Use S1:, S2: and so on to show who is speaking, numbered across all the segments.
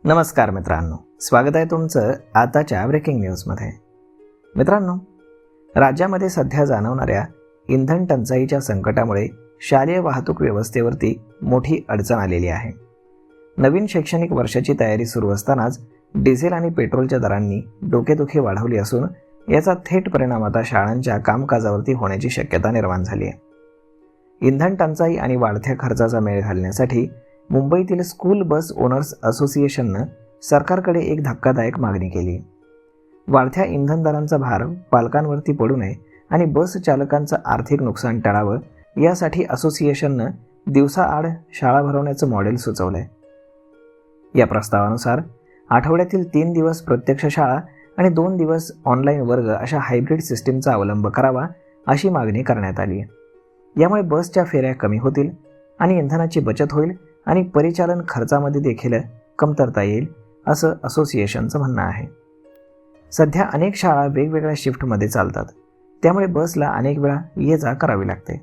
S1: नमस्कार मित्रांनो, स्वागत आहे तुमचं आताच्या ब्रेकिंग न्यूजमध्ये. मित्रांनो, राज्यामध्ये सध्या जाणवणाऱ्या इंधन टंचाईच्या संकटामुळे शालेय वाहतूक व्यवस्थेवरती मोठी अडचण आलेली आहे. नवीन शैक्षणिक वर्षाची तयारी सुरू असतानाच डिझेल आणि पेट्रोलच्या दरांनी डोकेदुखी वाढवली असून याचा थेट परिणाम आता शाळांच्या कामकाजावरती होण्याची शक्यता निर्माण झाली आहे. इंधन टंचाई आणि वाढत्या खर्चाचा मेळ घालण्यासाठी मुंबईतील स्कूल बस ओनर्स असोसिएशननं सरकारकडे एक धक्कादायक मागणी केली. वाढत्या इंधन दरांचा भार पालकांवरती पडू नये आणि बस चालकांचं आर्थिक नुकसान टाळावं यासाठी असोसिएशननं दिवसाआड शाळा भरवण्याचं मॉडेल सुचवलंय. या प्रस्तावानुसार आठवड्यातील 3 दिवस प्रत्यक्ष शाळा आणि 2 दिवस ऑनलाईन वर्ग अशा हायब्रिड सिस्टीमचा अवलंब करावा अशी मागणी करण्यात आली आहे. यामुळे बसच्या फेऱ्या कमी होतील आणि इंधनाची बचत होईल आणि परिचालन खर्चामध्ये देखील कमतरता येईल असं असोसिएशनचं म्हणणं आहे. सध्या अनेक शाळा वेगवेगळ्या शिफ्टमध्ये चालतात, त्यामुळे बसला अनेक वेळा ये जा करावी लागते.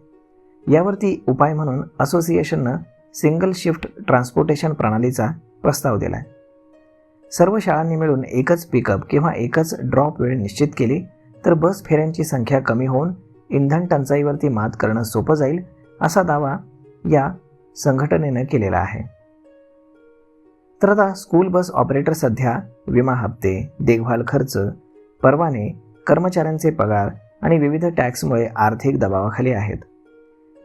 S1: यावरती उपाय म्हणून असोसिएशननं सिंगल शिफ्ट ट्रान्सपोर्टेशन प्रणालीचा प्रस्ताव दिला आहे. सर्व शाळांनी मिळून एकच पिकअप किंवा एकच ड्रॉप वेळ निश्चित केली तर बस फेऱ्यांची संख्या कमी होऊन इंधन टंचाईवरती मात करणं सोपं जाईल असा दावा या संघटनेनं केलेला आहे. तर आता स्कूल बस ऑपरेटर सध्या विमा हप्ते, देखभाल खर्च, परवाने, कर्मचाऱ्यांचे पगार आणि विविध टॅक्समुळे आर्थिक दबावाखाली आहेत.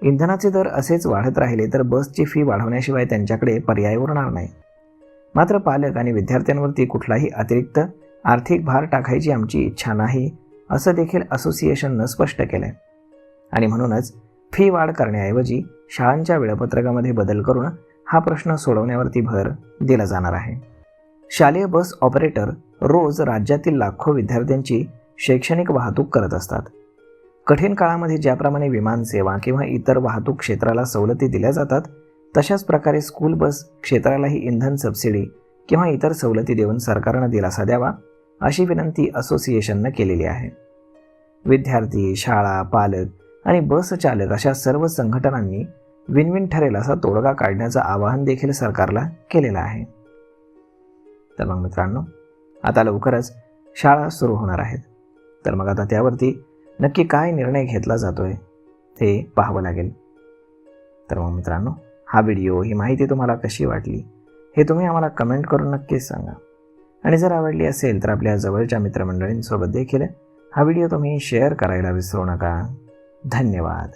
S1: इंधनाचे दर असेच वाढत राहिले तर बसची फी वाढवण्याशिवाय त्यांच्याकडे पर्याय उरणार नाही. मात्र पालक आणि विद्यार्थ्यांवरती कुठलाही अतिरिक्त आर्थिक भार टाकायची आमची इच्छा नाही असं देखील असोसिएशननं स्पष्ट केलंय. आणि म्हणूनच फी वाढ करण्याऐवजी शाळांच्या वेळापत्रकामध्ये बदल करून हा प्रश्न सोडवण्यावरती भर दिला जाणार आहे. शालेय बस ऑपरेटर रोज राज्यातील लाखो विद्यार्थ्यांची शैक्षणिक वाहतूक करत असतात. कठीण काळामध्ये ज्याप्रमाणे विमान सेवा किंवा इतर वाहतूक क्षेत्राला सवलती दिल्या जातात, तशाच प्रकारे स्कूल बस क्षेत्रालाही इंधन सबसिडी किंवा इतर सवलती देऊन सरकारनं दिलासा द्यावा अशी विनंती असोसिएशननं केलेली आहे. विद्यार्थी, शाळा, पालक आणि बस चालक अशा सर्व संघटनांनी विन-विन ठरेल असा तोडगा काढण्याचं आवाहन देखील सरकारला केलेलं आहे. तर मग मित्रांनो, आता लवकरच शाळा सुरू होणार आहेत, तर मग आता त्यावरती नक्की काय निर्णय घेतला जातोय ते पाहावं लागेल. तर मग मित्रांनो, हा व्हिडिओ, ही माहिती तुम्हाला कशी वाटली हे तुम्ही आम्हाला कमेंट करून नक्कीच सांगा. आणि जर आवडली असेल तर आपल्या जवळच्या मित्रमंडळींसोबत देखील हा व्हिडिओ तुम्ही शेअर करायला विसरू नका. धन्यवाद.